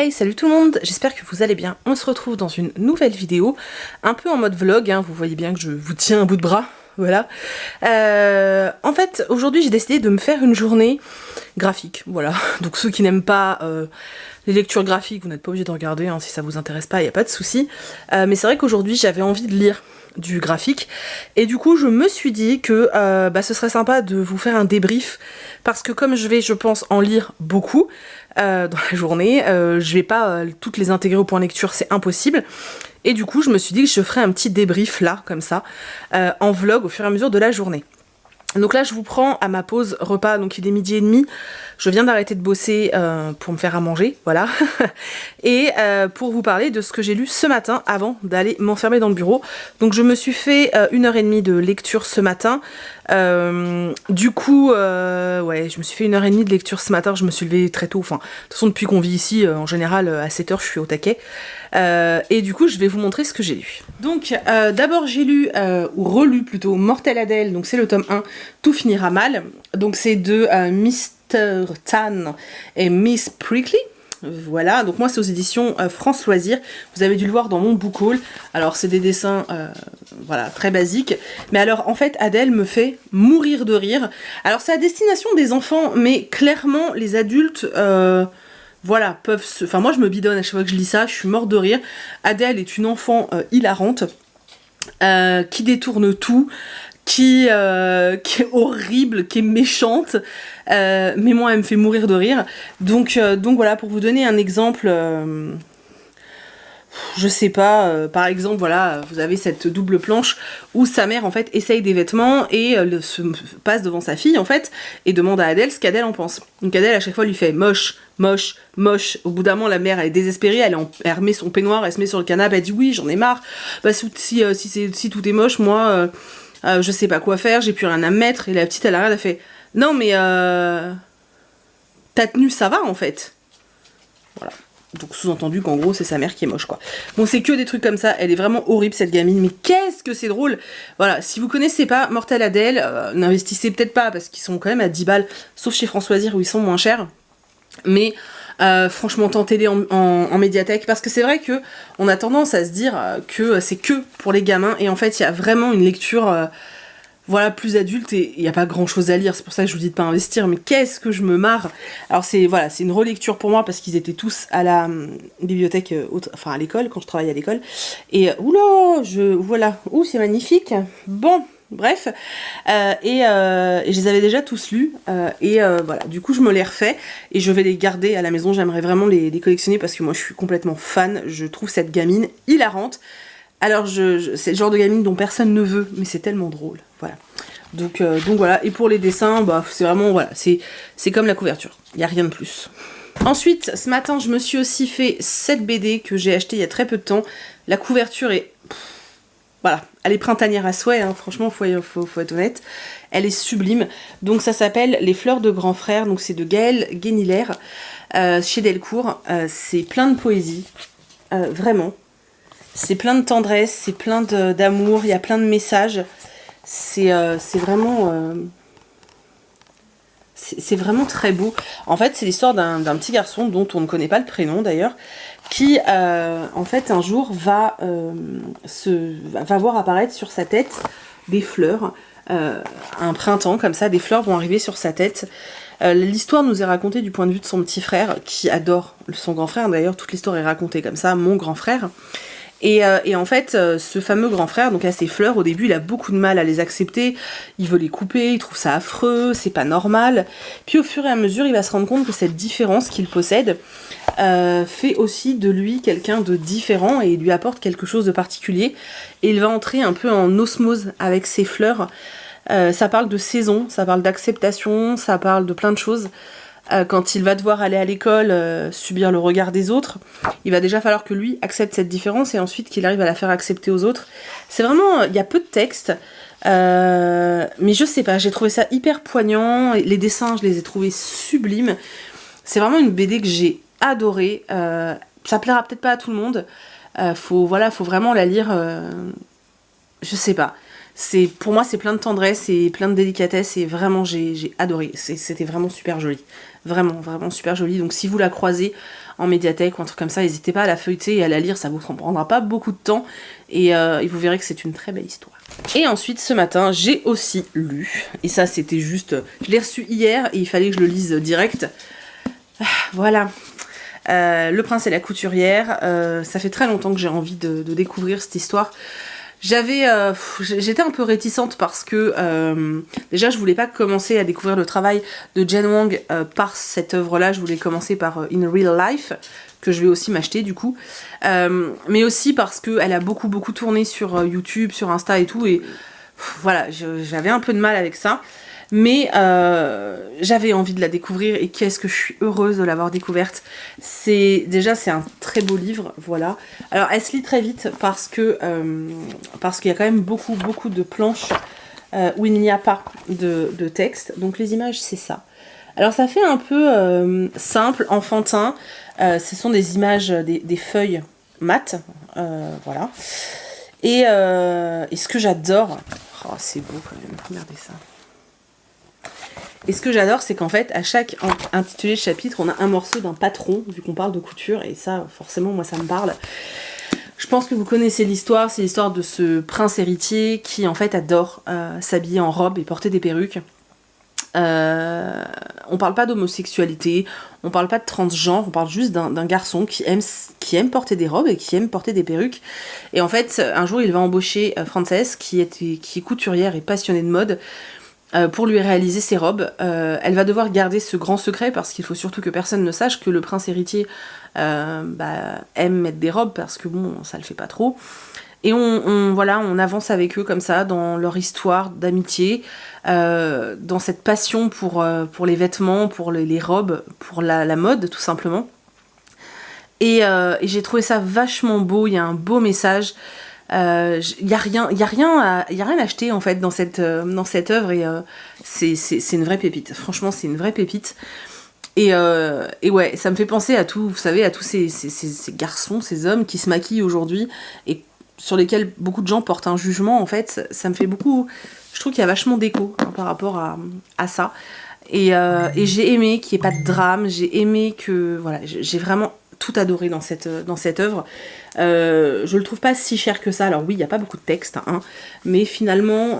Hey, salut tout le monde, j'espère que vous allez bien. On se retrouve dans une nouvelle vidéo, un peu en mode vlog, hein. Vous voyez bien que je vous tiens un bout de bras, voilà. En fait, aujourd'hui j'ai décidé de me faire une journée graphique, voilà. Donc ceux qui n'aiment pas les lectures graphiques, vous n'êtes pas obligés de regarder, hein. Si ça vous intéresse pas, il n'y a pas de souci. Mais c'est vrai qu'aujourd'hui j'avais envie de lire du graphique, et du coup je me suis dit que ce serait sympa de vous faire un débrief, parce que comme je vais, je pense, en lire beaucoup dans la journée, je vais pas toutes les intégrer au point lecture, c'est impossible, et du coup je me suis dit que je ferais un petit débrief là, comme ça, en vlog au fur et à mesure de la journée. Donc là je vous prends à ma pause repas, donc il est 12h30, je viens d'arrêter de bosser pour me faire à manger, voilà, et pour vous parler de ce que j'ai lu ce matin avant d'aller m'enfermer dans le bureau. Donc je me suis fait 1h30 de lecture ce matin, du coup, ouais, je me suis fait 1h30 de lecture ce matin, je me suis levée très tôt, enfin, de toute façon depuis qu'on vit ici, en général à 7h je suis au taquet, et du coup je vais vous montrer ce que j'ai lu. Donc d'abord j'ai lu, ou relu plutôt, Mortelle Adèle, donc c'est le tome 1, Tout finira mal, donc c'est de Mr. Tan et Miss Prickly. Voilà, donc moi c'est aux éditions France Loisirs, vous avez dû le voir dans mon book haul. Alors c'est des dessins voilà, très basiques, mais alors en fait Adèle me fait mourir de rire. Alors c'est à destination des enfants, mais clairement les adultes voilà, peuvent se... Enfin moi je me bidonne à chaque fois que je lis ça, je suis morte de rire. Adèle est une enfant hilarante, qui détourne tout, qui est horrible, qui est méchante, mais moi elle me fait mourir de rire. Donc voilà, pour vous donner un exemple, je sais pas, par exemple, voilà, vous avez cette double planche où sa mère en fait essaye des vêtements et se passe devant sa fille en fait et demande à Adèle ce qu'Adèle en pense. Donc Adèle à chaque fois lui fait moche, moche, moche. Au bout d'un moment la mère elle est désespérée, elle remet son peignoir, elle se met sur le canapé, elle dit oui j'en ai marre, bah si tout est moche, moi je sais pas quoi faire, j'ai plus rien à me mettre. Et la petite elle arrête, elle fait non mais ta tenue ça va en fait. Voilà. Donc sous-entendu qu'en gros c'est sa mère qui est moche quoi. Bon c'est que des trucs comme ça, elle est vraiment horrible cette gamine, mais qu'est-ce que c'est drôle. Voilà, si vous connaissez pas Mortelle Adèle, n'investissez peut-être pas parce qu'ils sont quand même à 10 balles, sauf chez François Loisirs où ils sont moins chers. Mais franchement tentez-les en médiathèque, parce que c'est vrai que on a tendance à se dire que c'est que pour les gamins, et en fait il y a vraiment une lecture voilà, plus adulte, et il n'y a pas grand chose à lire, c'est pour ça que je vous dis de pas investir, mais qu'est-ce que je me marre. Alors c'est voilà, c'est une relecture pour moi, parce qu'ils étaient tous à la bibliothèque, enfin à l'école, quand je travaillais à l'école, et oula, voilà, ouh c'est magnifique, bon, bref, et je les avais déjà tous lus, voilà, du coup je me les refais, et je vais les garder à la maison, j'aimerais vraiment les collectionner, parce que moi je suis complètement fan, je trouve cette gamine hilarante. Alors c'est le genre de gamine dont personne ne veut, mais c'est tellement drôle, voilà. Donc voilà, et pour les dessins, bah c'est vraiment, voilà, c'est comme la couverture, il n'y a rien de plus. Ensuite, ce matin, je me suis aussi fait cette BD que j'ai achetée il y a très peu de temps. La couverture est... voilà, elle est printanière à souhait, hein, franchement, faut être honnête. Elle est sublime. Donc ça s'appelle Les Fleurs de Grand Frère, donc c'est de Gaëlle Guénilaire, chez Delcourt. C'est plein de poésie, vraiment. C'est plein de tendresse, c'est plein d'amour, il y a plein de messages. C'est vraiment... c'est vraiment très beau. En fait, c'est l'histoire d'un petit garçon dont on ne connaît pas le prénom d'ailleurs, qui en fait un jour va voir apparaître sur sa tête des fleurs. Un printemps comme ça, des fleurs vont arriver sur sa tête. L'histoire nous est racontée du point de vue de son petit frère, qui adore son grand frère. D'ailleurs, toute l'histoire est racontée comme ça, mon grand frère. Et en fait, ce fameux grand frère, donc a ses fleurs, au début il a beaucoup de mal à les accepter, il veut les couper, il trouve ça affreux, c'est pas normal. Puis au fur et à mesure, il va se rendre compte que cette différence qu'il possède fait aussi de lui quelqu'un de différent, et il lui apporte quelque chose de particulier. Et il va entrer un peu en osmose avec ses fleurs. Ça parle de saison, ça parle d'acceptation, ça parle de plein de choses. Quand il va devoir aller à l'école, subir le regard des autres, il va déjà falloir que lui accepte cette différence, et ensuite qu'il arrive à la faire accepter aux autres. C'est vraiment... il y a peu de texte, mais je sais pas, j'ai trouvé ça hyper poignant, les dessins, je les ai trouvés sublimes. C'est vraiment une BD que j'ai adorée. Ça plaira peut-être pas à tout le monde, faut vraiment la lire, je sais pas. pour moi c'est plein de tendresse et plein de délicatesse et vraiment j'ai adoré. C'était vraiment super joli. Vraiment, vraiment super joli. Donc si vous la croisez en médiathèque ou un truc comme ça, n'hésitez pas à la feuilleter et à la lire, ça vous prendra pas beaucoup de temps et vous verrez que c'est une très belle histoire. Et ensuite ce matin j'ai aussi lu, et ça c'était juste, je l'ai reçu hier et il fallait que je le lise direct. Voilà. Le prince et la couturière, ça fait très longtemps que j'ai envie de découvrir cette histoire. J'étais un peu réticente parce que déjà je voulais pas commencer à découvrir le travail de Jen Wang par cette œuvre-là, je voulais commencer par In Real Life, que je vais aussi m'acheter du coup, mais aussi parce qu'elle a beaucoup tourné sur YouTube, sur Insta et tout, et voilà, j'avais un peu de mal avec ça. Mais j'avais envie de la découvrir et qu'est-ce que je suis heureuse de l'avoir découverte. Déjà c'est un très beau livre, voilà. Alors elle se lit très vite parce qu'il y a quand même beaucoup de planches où il n'y a pas de texte. Donc les images c'est ça. Alors ça fait un peu simple, enfantin. Ce sont des images, des feuilles mates, voilà. Et ce que j'adore, oh c'est beau quand même, regardez ça. Et ce que j'adore, c'est qu'en fait, à chaque intitulé de chapitre, on a un morceau d'un patron, vu qu'on parle de couture, et ça, forcément, moi, ça me parle. Je pense que vous connaissez l'histoire, c'est l'histoire de ce prince héritier qui, en fait, adore s'habiller en robe et porter des perruques. On parle pas d'homosexualité, on parle pas de transgenre, on parle juste d'un garçon qui aime porter des robes et qui aime porter des perruques. Et en fait, un jour, il va embaucher Frances, qui est couturière et passionnée de mode, pour lui réaliser ses robes. Elle va devoir garder ce grand secret parce qu'il faut surtout que personne ne sache que le prince héritier aime mettre des robes parce que bon, ça le fait pas trop. Et on avance avec eux comme ça dans leur histoire d'amitié, dans cette passion pour les vêtements, pour les robes, pour la mode tout simplement. Et j'ai trouvé ça vachement beau, il y a un beau message. Y a rien à acheter en fait dans cette œuvre et c'est une vraie pépite. Franchement, c'est une vraie pépite. Et ouais, ça me fait penser à tout, vous savez, à tous ces garçons, ces hommes qui se maquillent aujourd'hui et sur lesquels beaucoup de gens portent un jugement. En fait, ça me fait beaucoup. Je trouve qu'il y a vachement d'écho par rapport à ça. Et j'ai aimé qu'il n'y ait pas de drame. J'ai aimé que voilà, j'ai vraiment tout adoré dans cette œuvre. Je le trouve pas si cher que ça. Alors oui, il n'y a pas beaucoup de texte, hein, mais finalement,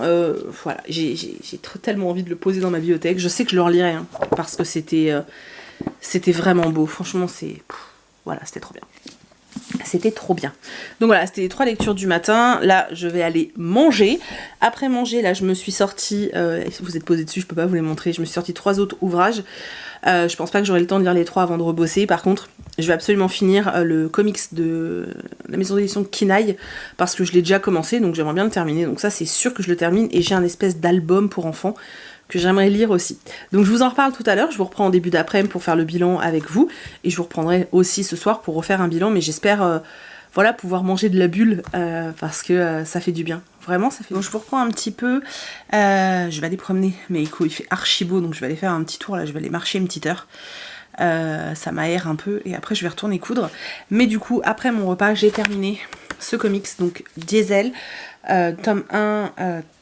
voilà, j'ai tellement envie de le poser dans ma bibliothèque. Je sais que je le relirai, hein, parce que c'était vraiment beau. Franchement, voilà, c'était trop bien. C'était trop bien. Donc voilà, c'était les 3 lectures du matin. Là, je vais aller manger. Après manger, là, je me suis sortie... vous êtes posé dessus, je peux pas vous les montrer. Je me suis sortie 3 autres ouvrages. Je pense pas que j'aurai le temps de lire les 3 avant de rebosser. Par contre, je vais absolument finir le comics de la maison d'édition Kinaï parce que je l'ai déjà commencé, donc j'aimerais bien le terminer. Donc ça, c'est sûr que je le termine. Et j'ai un espèce d'album pour enfants que j'aimerais lire aussi. Donc je vous en reparle tout à l'heure, je vous reprends en début d'après-midi pour faire le bilan avec vous, et je vous reprendrai aussi ce soir pour refaire un bilan, mais j'espère voilà, pouvoir manger de la bulle, parce que ça fait du bien. Vraiment, ça fait. Donc je vous reprends un petit peu, je vais aller promener mes échos, il fait archi beau, donc je vais aller faire un petit tour, là, je vais aller marcher une petite heure. Ça m'aère un peu, et après je vais retourner coudre. Mais du coup, après mon repas, j'ai terminé ce comics, donc Diesel, tome 1,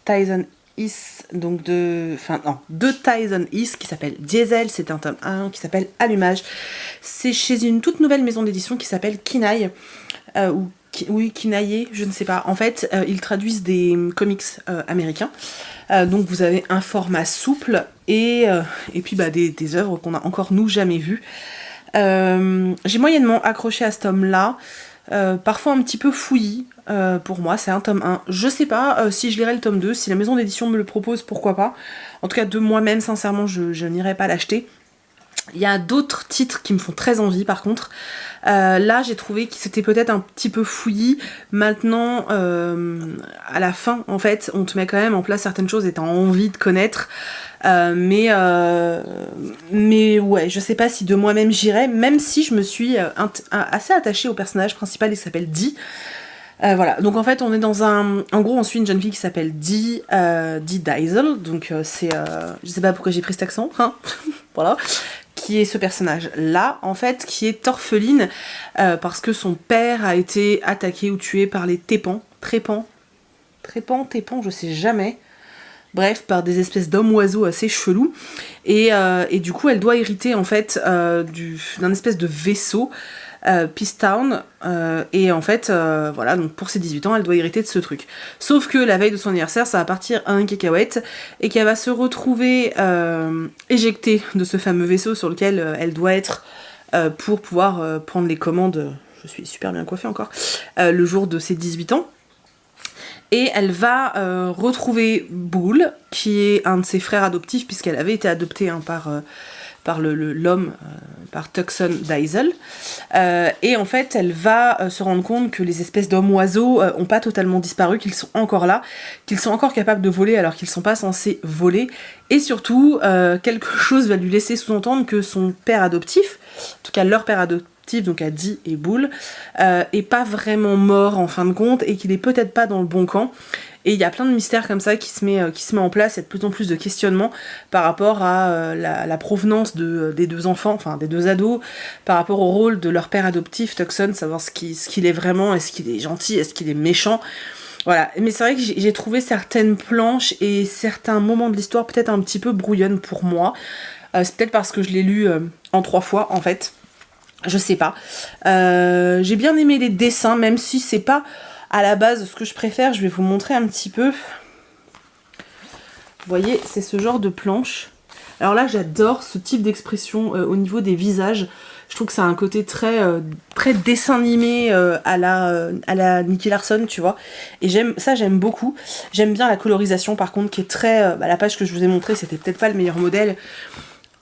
Tyson Is, donc de Tyson Is, qui s'appelle Diesel, c'est un tome 1 qui s'appelle Allumage. C'est chez une toute nouvelle maison d'édition qui s'appelle Kinaï, oui, Kinaï, je ne sais pas. En fait, ils traduisent des comics américains. Donc vous avez un format souple et puis des œuvres qu'on a encore nous jamais vues. J'ai moyennement accroché à ce tome-là. Parfois un petit peu fouillis pour moi, c'est un tome 1. Je sais pas si je lirai le tome 2, si la maison d'édition me le propose, pourquoi pas. En tout cas, de moi-même, sincèrement, je n'irai pas l'acheter. Il y a d'autres titres qui me font très envie par contre. Là j'ai trouvé que c'était peut-être un petit peu fouillis. Maintenant à la fin en fait on te met quand même en place certaines choses et t'as envie de connaître. Mais ouais, je sais pas si de moi-même j'irai, même si je me suis assez attachée au personnage principal qui s'appelle Dee. Voilà, donc en fait on est dans en gros on suit une jeune fille qui s'appelle Dee Diesel, donc c'est... je sais pas pourquoi j'ai pris cet accent, hein. Voilà, qui est ce personnage là en fait, qui est orpheline parce que son père a été attaqué ou tué par les Trépans, Trépan, je sais jamais. Bref, par des espèces d'hommes-oiseaux assez chelous. Et du coup, elle doit hériter en fait d'un espèce de vaisseau, Peace Town. Et en fait, voilà, donc pour ses 18 ans, elle doit hériter de ce truc. Sauf que la veille de son anniversaire, ça va partir à un cacahuète et qu'elle va se retrouver éjectée de ce fameux vaisseau sur lequel elle doit être pour pouvoir prendre les commandes. Je suis super bien coiffée encore. Le jour de ses 18 ans. Et elle va retrouver Bull, qui est un de ses frères adoptifs, puisqu'elle avait été adoptée par l'homme, par Tucson Diesel. Et en fait, elle va se rendre compte que les espèces d'hommes-oiseaux n'ont pas totalement disparu, qu'ils sont encore là, qu'ils sont encore capables de voler alors qu'ils ne sont pas censés voler. Et surtout, quelque chose va lui laisser sous-entendre que son père adoptif, en tout cas leur père adoptif, donc Addie et Bull, est pas vraiment mort en fin de compte et qu'il est peut-être pas dans le bon camp. Et il y a plein de mystères comme ça qui se met en place, il y a de plus en plus de questionnements par rapport à la provenance des deux enfants, enfin des deux ados, par rapport au rôle de leur père adoptif, Tucson, savoir ce qu'il est vraiment, est-ce qu'il est gentil, est-ce qu'il est méchant. Voilà, mais c'est vrai que j'ai trouvé certaines planches et certains moments de l'histoire peut-être un petit peu brouillonnes pour moi. C'est peut-être parce que je l'ai lu en 3 fois en fait. Je sais pas. J'ai bien aimé les dessins, même si c'est pas à la base ce que je préfère. Je vais vous montrer un petit peu. Vous voyez, c'est ce genre de planche. Alors là, j'adore ce type d'expression au niveau des visages. Je trouve que ça a un côté très dessin animé à la Nicky Larson, tu vois. Et j'aime beaucoup. J'aime bien la colorisation, par contre, qui est très... la page que je vous ai montrée, c'était peut-être pas le meilleur modèle.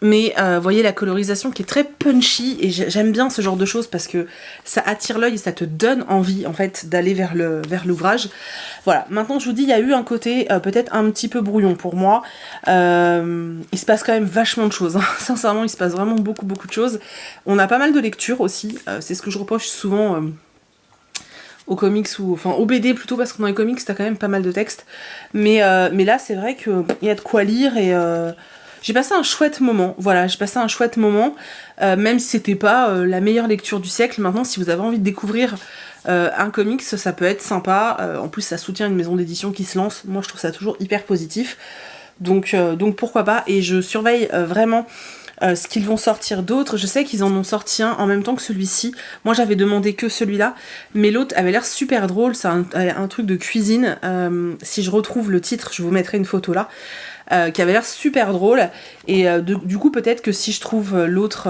Mais vous voyez la colorisation qui est très punchy et j'aime bien ce genre de choses parce que ça attire l'œil et ça te donne envie en fait d'aller vers l'ouvrage. Voilà, maintenant je vous dis il y a eu un côté peut-être un petit peu brouillon pour moi. Il se passe quand même vachement de choses, hein. Sincèrement il se passe vraiment beaucoup de choses. On a pas mal de lectures aussi, c'est ce que je reproche souvent aux comics enfin aux BD plutôt parce que dans les comics t'as quand même pas mal de textes. Mais là c'est vrai qu'il y a de quoi lire et... j'ai passé un chouette moment, voilà, même si c'était pas la meilleure lecture du siècle. Maintenant, si vous avez envie de découvrir un comics, ça peut être sympa. En plus, ça soutient une maison d'édition qui se lance. Moi, je trouve ça toujours hyper positif. Donc pourquoi pas. Et je surveille vraiment ce qu'ils vont sortir d'autres. Je sais qu'ils en ont sorti un en même temps que celui-ci. Moi, j'avais demandé que celui-là, mais l'autre avait l'air super drôle. C'est un truc de cuisine. Si je retrouve le titre, je vous mettrai une photo là. Qui avait l'air super drôle et du coup peut-être que si je trouve l'autre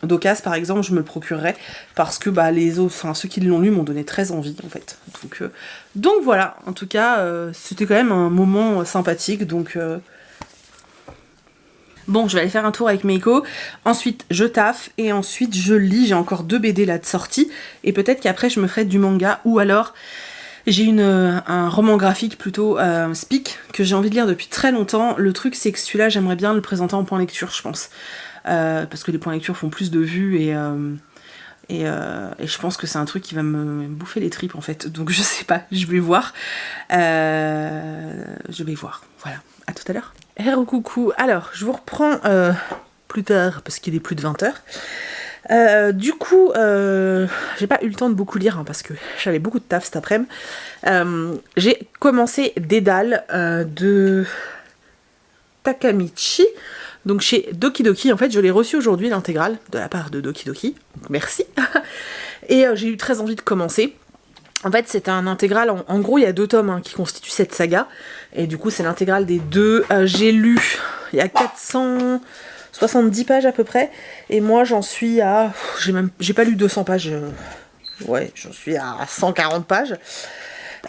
d'Ocas par exemple je me le procurerai parce que les autres, enfin ceux qui l'ont lu m'ont donné très envie en fait, donc voilà, en tout cas c'était quand même un moment sympathique donc bon, je vais aller faire un tour avec Meiko, ensuite je taffe et ensuite je lis. J'ai encore 2 BD là de sortie et peut-être qu'après je me ferai du manga ou alors j'ai un roman graphique plutôt Speak que j'ai envie de lire depuis très longtemps. Le truc c'est que celui-là j'aimerais bien le présenter en point lecture je pense. Parce que les points lecture font plus de vues et je pense que c'est un truc qui va me bouffer les tripes en fait. Donc je sais pas, je vais voir. Voilà, à tout à l'heure. Hello coucou, alors je vous reprends plus tard parce qu'il est plus de 20h. Du coup, j'ai pas eu le temps de beaucoup lire hein, parce que j'avais beaucoup de taf cet après-midi. J'ai commencé Dédale de Takamichi, donc chez Doki Doki. En fait, je l'ai reçu aujourd'hui l'intégrale de la part de Doki Doki, donc merci. Et j'ai eu très envie de commencer. En fait, c'est un intégral, en gros, il y a 2 tomes hein, qui constituent cette saga. Et du coup, c'est l'intégrale des 2. J'ai lu, il y a 470 pages à peu près. Et moi, j'en suis à... J'ai pas lu 200 pages. Ouais, j'en suis à 140 pages.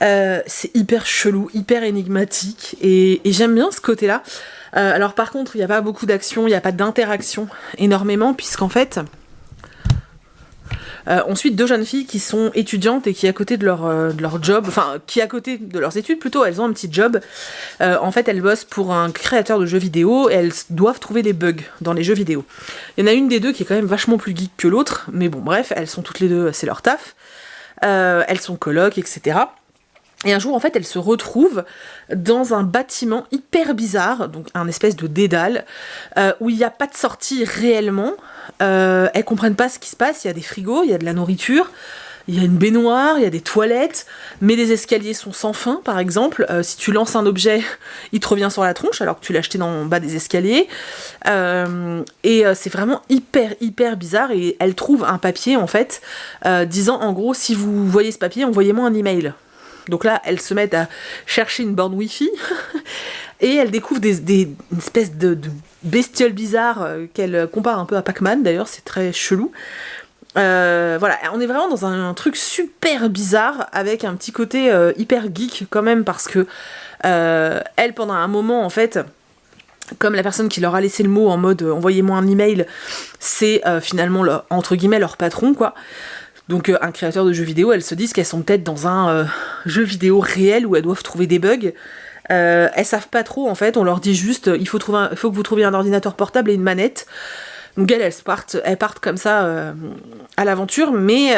C'est hyper chelou, hyper énigmatique. Et j'aime bien ce côté-là. Alors par contre, il n'y a pas beaucoup d'action, il n'y a pas d'interaction énormément, puisqu'en fait... on suit 2 jeunes filles qui sont étudiantes et qui à côté de leur job, enfin qui à côté de leurs études plutôt, elles ont un petit job. En fait elles bossent pour un créateur de jeux vidéo et elles doivent trouver des bugs dans les jeux vidéo. Il y en a une des 2 qui est quand même vachement plus geek que l'autre, mais bon bref, elles sont toutes les 2, c'est leur taf. Elles sont colocs, etc. Et un jour, en fait, elles se retrouvent dans un bâtiment hyper bizarre, donc un espèce de dédale, où il n'y a pas de sortie réellement. Elles comprennent pas ce qui se passe, il y a des frigos, il y a de la nourriture, il y a une baignoire, il y a des toilettes, mais les escaliers sont sans fin, par exemple. Si tu lances un objet, il te revient sur la tronche, alors que tu l'as acheté dans le bas des escaliers. C'est vraiment hyper bizarre, et elle trouve un papier, en fait, disant, en gros, si vous voyez ce papier, envoyez-moi un email. Donc là, elles se mettent à chercher une borne Wi-Fi, et elles découvrent une espèce de bestiole bizarre qu'elle compare un peu à Pac-Man, d'ailleurs, c'est très chelou. Voilà, on est vraiment dans un truc super bizarre, avec un petit côté hyper geek quand même, parce que elle, pendant un moment, en fait, comme la personne qui leur a laissé le mot en mode envoyez-moi un email, c'est finalement entre guillemets leur patron, quoi. Donc un créateur de jeux vidéo, elles se disent qu'elles sont peut-être dans un jeu vidéo réel où elles doivent trouver des bugs. Elles savent pas trop, en fait, on leur dit juste il faut que vous trouviez un ordinateur portable et une manette. Donc elles partent comme ça à l'aventure, mais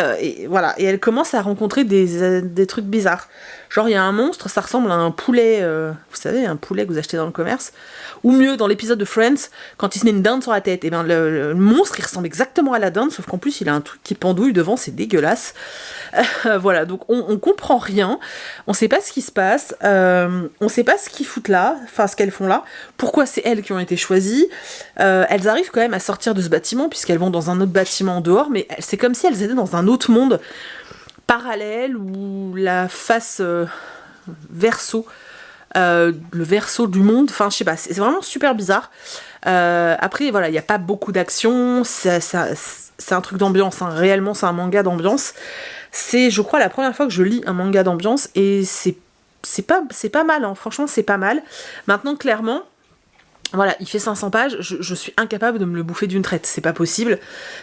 voilà, et elles commencent à rencontrer des trucs bizarres. Genre il y a un monstre, ça ressemble à un poulet, vous savez, un poulet que vous achetez dans le commerce, ou mieux dans l'épisode de Friends, quand il se met une dinde sur la tête, et ben le monstre il ressemble exactement à la dinde, sauf qu'en plus il a un truc qui pendouille devant, c'est dégueulasse. Voilà, donc on comprend rien, on sait pas ce qui se passe, on sait pas ce qu'ils foutent là, enfin ce qu'elles font là, pourquoi c'est elles qui ont été choisies. Elles arrivent quand même à sortir de ce bâtiment, puisqu'elles vont dans un autre bâtiment en dehors, mais c'est comme si elles étaient dans un autre monde parallèle, où la face verso, le verso du monde, enfin je sais pas, c'est vraiment super bizarre. Après voilà, il n'y a pas beaucoup d'action, c'est un truc d'ambiance, hein. Réellement c'est un manga d'ambiance. C'est, je crois, la première fois que je lis un manga d'ambiance, et c'est pas mal, hein. Franchement c'est pas mal. Maintenant clairement, voilà, il fait 500 pages, je suis incapable de me le bouffer d'une traite, c'est pas possible,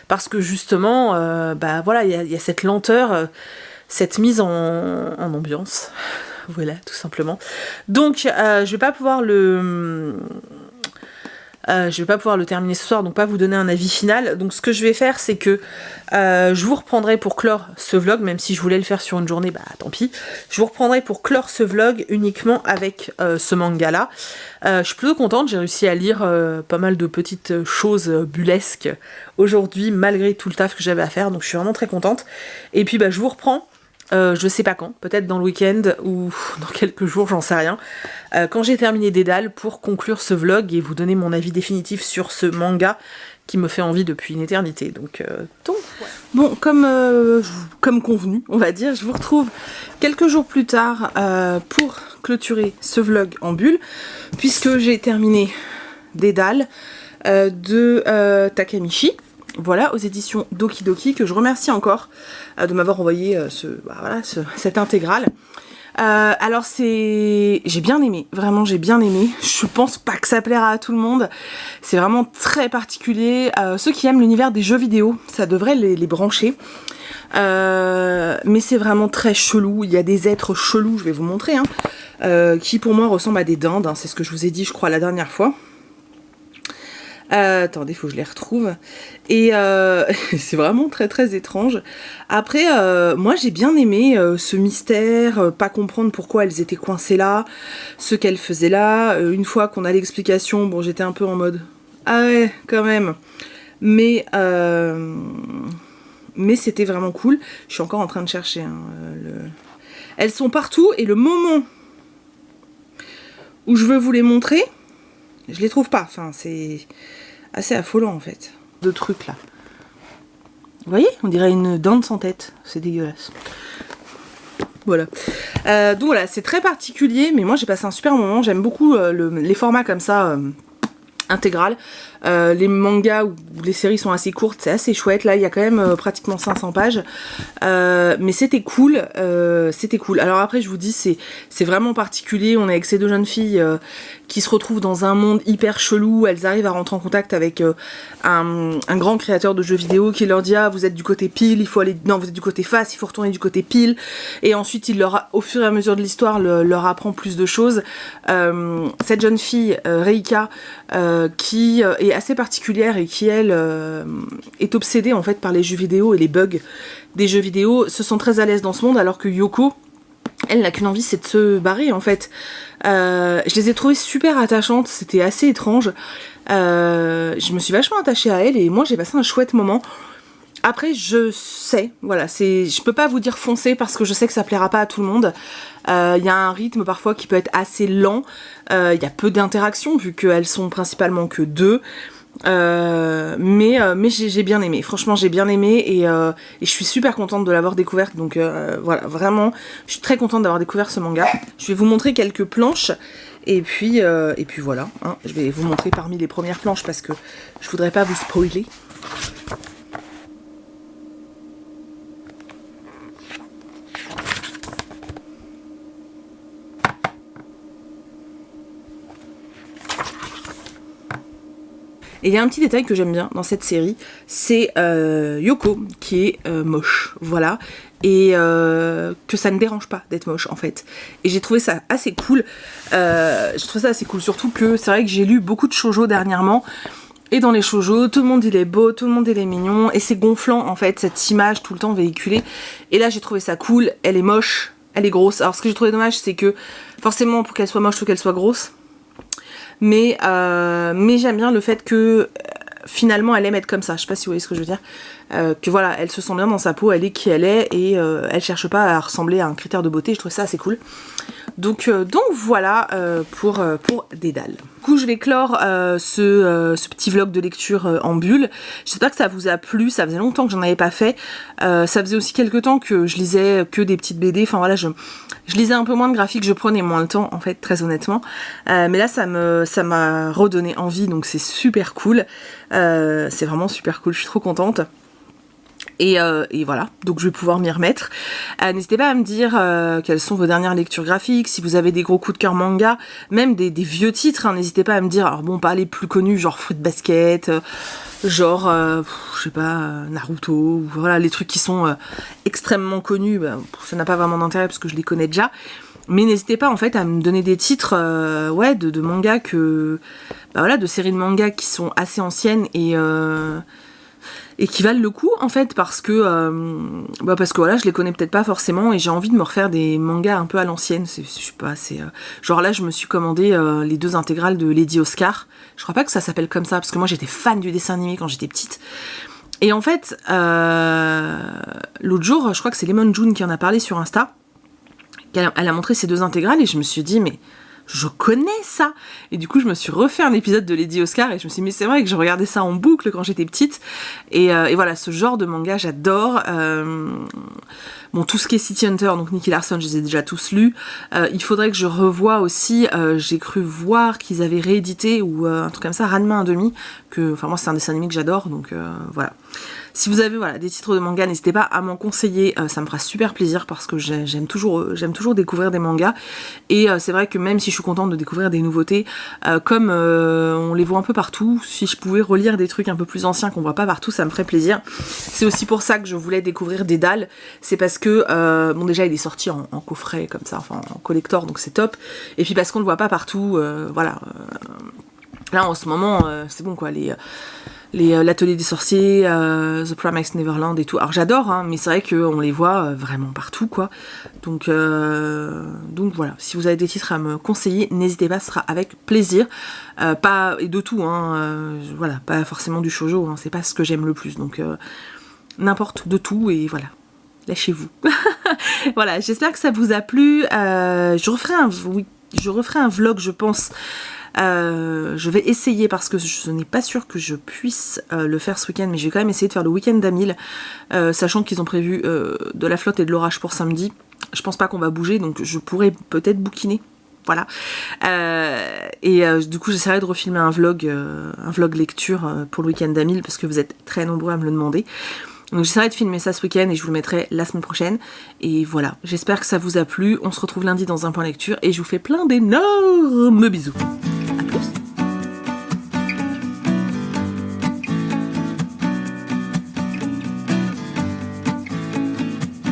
parce que justement, bah voilà, il y a cette lenteur, cette mise en ambiance, voilà, tout simplement. Donc, je vais pas pouvoir le terminer ce soir, donc pas vous donner un avis final. Donc ce que je vais faire, c'est que je vous reprendrai pour clore ce vlog, même si je voulais le faire sur une journée, bah tant pis. Je vous reprendrai pour clore ce vlog uniquement avec ce manga-là. Je suis plutôt contente, j'ai réussi à lire pas mal de petites choses bullesques aujourd'hui, malgré tout le taf que j'avais à faire, donc je suis vraiment très contente. Et puis bah je vous reprends. Je sais pas quand, peut-être dans le week-end ou dans quelques jours, j'en sais rien, quand j'ai terminé Dédale, pour conclure ce vlog et vous donner mon avis définitif sur ce manga qui me fait envie depuis une éternité. Donc ouais. Bon, comme convenu, on va dire, je vous retrouve quelques jours plus tard pour clôturer ce vlog en bulle, puisque j'ai terminé Dédale de Takamichi. Voilà, aux éditions Doki Doki, que je remercie encore de m'avoir envoyé cette intégrale. Alors j'ai bien aimé, vraiment j'ai bien aimé. Je pense pas que ça plaira à tout le monde. C'est vraiment très particulier. Ceux qui aiment l'univers des jeux vidéo, ça devrait les brancher. Mais c'est vraiment très chelou. Il y a des êtres chelous, je vais vous montrer, hein, qui pour moi ressemblent à des dindes. Hein, c'est ce que je vous ai dit, je crois, la dernière fois. Attendez, faut que je les retrouve. Et c'est vraiment très étrange. Après, moi j'ai bien aimé ce mystère, pas comprendre pourquoi elles étaient coincées là, ce qu'elles faisaient là. Une fois qu'on a l'explication, bon j'étais un peu en mode ah ouais, quand même. Mais c'était vraiment cool. Je suis encore en train de chercher. Hein, elles sont partout, et le moment où je veux vous les montrer, je les trouve pas. Enfin, c'est assez affolant en fait. De trucs là. Vous voyez, on dirait une dinde sans tête. C'est dégueulasse. Voilà. Donc voilà, c'est très particulier, mais moi j'ai passé un super moment. J'aime beaucoup les formats comme ça, intégral. Les mangas ou les séries sont assez courtes, c'est assez chouette. Là, il y a quand même pratiquement 500 pages. Mais c'était cool. Alors après, je vous dis, c'est vraiment particulier. On est avec ces deux jeunes filles qui se retrouvent dans un monde hyper chelou. Elles arrivent à rentrer en contact avec un grand créateur de jeux vidéo qui leur dit ah, vous êtes du côté pile, il faut aller... Non, vous êtes du côté face, il faut retourner du côté pile. Et ensuite, au fur et à mesure de l'histoire, leur apprend plus de choses. Cette jeune fille, Reika, qui est assez particulière et qui, elle, est obsédée en fait par les jeux vidéo et les bugs des jeux vidéo, se sent très à l'aise dans ce monde, alors que Yoko, elle n'a qu'une envie, c'est de se barrer en fait. Je les ai trouvées super attachantes, c'était assez étrange. Je me suis vachement attachée à elle et moi j'ai passé un chouette moment. Après, je sais, voilà, je peux pas vous dire foncez parce que je sais que ça plaira pas à tout le monde. Il y a un rythme parfois qui peut être assez lent. Il y a peu d'interactions vu qu'elles sont principalement que 2. Mais j'ai bien aimé, franchement j'ai bien aimé et je suis super contente de l'avoir découverte, donc voilà, vraiment je suis très contente d'avoir découvert ce manga. Je vais vous montrer quelques planches et puis voilà, hein, je vais vous montrer parmi les premières planches parce que je voudrais pas vous spoiler. Et il y a un petit détail que j'aime bien dans cette série, c'est Yoko qui est moche, voilà, et que ça ne dérange pas d'être moche en fait. Et j'ai trouvé ça assez cool, surtout que c'est vrai que j'ai lu beaucoup de shoujo dernièrement, et dans les shoujo, tout le monde il est beau, tout le monde il est mignon, et c'est gonflant en fait, cette image tout le temps véhiculée. Et là j'ai trouvé ça cool, elle est moche, elle est grosse. Alors ce que j'ai trouvé dommage c'est que forcément pour qu'elle soit moche faut qu'elle soit grosse. Mais j'aime bien le fait que finalement elle aime être comme ça, je sais pas si vous voyez ce que je veux dire, que voilà, elle se sent bien dans sa peau, elle est qui elle est et elle cherche pas à ressembler à un critère de beauté, je trouve ça assez cool. Donc voilà pour Dédale. Du coup je vais clore ce petit vlog de lecture en bulle. J'espère que ça vous a plu, ça faisait longtemps que j'en avais pas fait. Ça faisait aussi quelques temps que je lisais que des petites BD, enfin voilà, je lisais un peu moins de graphiques, je prenais moins le temps en fait, très honnêtement. Mais là ça m'a redonné envie, donc c'est super cool. C'est vraiment super cool, je suis trop contente. Et voilà, donc je vais pouvoir m'y remettre. N'hésitez pas à me dire quelles sont vos dernières lectures graphiques, si vous avez des gros coups de cœur manga, même des vieux titres, hein, n'hésitez pas à me dire, alors bon, pas les plus connus, genre Fruit Basket, genre, je sais pas, Naruto, ou voilà, les trucs qui sont extrêmement connus, bah, ça n'a pas vraiment d'intérêt parce que je les connais déjà. Mais n'hésitez pas en fait à me donner des titres ouais, de mangas bah voilà, de séries de mangas qui sont assez anciennes et qui valent le coup en fait parce que voilà, je les connais peut-être pas forcément et j'ai envie de me refaire des mangas un peu à l'ancienne. Je sais pas, genre là je me suis commandé les 2 intégrales de Lady Oscar. Je crois pas que ça s'appelle comme ça parce que moi j'étais fan du dessin animé quand j'étais petite. Et en fait l'autre jour, je crois que c'est Lemon June qui en a parlé sur Insta. Elle a montré ces 2 intégrales et je me suis dit mais je connais ça. Et du coup je me suis refait un épisode de Lady Oscar et je me suis dit mais c'est vrai que je regardais ça en boucle quand j'étais petite. Et voilà, ce genre de manga j'adore. Bon, tout ce qui est City Hunter, donc Nicky Larson, je les ai déjà tous lus. Il faudrait que je revoie aussi, j'ai cru voir qu'ils avaient réédité ou un truc comme ça, Ranma 1/2, enfin moi c'est un dessin animé que j'adore, donc voilà. Si vous avez voilà, des titres de manga, n'hésitez pas à m'en conseiller, ça me fera super plaisir parce que j'aime toujours découvrir des mangas. Et c'est vrai que même si je suis contente de découvrir des nouveautés, comme on les voit un peu partout, si je pouvais relire des trucs un peu plus anciens qu'on voit pas partout, ça me ferait plaisir. C'est aussi pour ça que je voulais découvrir Dédale, c'est parce que, bon déjà il est sorti en coffret comme ça, enfin en collector, donc c'est top. Et puis parce qu'on le voit pas partout, voilà. Là en ce moment, c'est bon quoi, l'atelier des sorciers, The Promised Neverland et tout. Alors j'adore, hein, mais c'est vrai qu'on les voit vraiment partout, quoi. Donc voilà, si vous avez des titres à me conseiller, n'hésitez pas, ce sera avec plaisir. Pas et de tout, hein. Voilà, pas forcément du shoujo, hein, c'est pas ce que j'aime le plus. Donc n'importe de tout et voilà. Lâchez-vous. Voilà, j'espère que ça vous a plu. Je referai un vlog, je pense. Je vais essayer parce que je n'ai pas sûr que je puisse le faire ce week-end, mais je vais quand même essayer de faire le week-end d'Amil, sachant qu'ils ont prévu de la flotte et de l'orage pour samedi. Je pense pas qu'on va bouger, donc je pourrais peut-être bouquiner. Voilà. Du coup, j'essaierai de refilmer un vlog lecture pour le week-end d'Amil parce que vous êtes très nombreux à me le demander. Donc j'essaierai de filmer ça ce week-end et je vous le mettrai la semaine prochaine. Et voilà, j'espère que ça vous a plu. On se retrouve lundi dans un point lecture et je vous fais plein d'énormes bisous.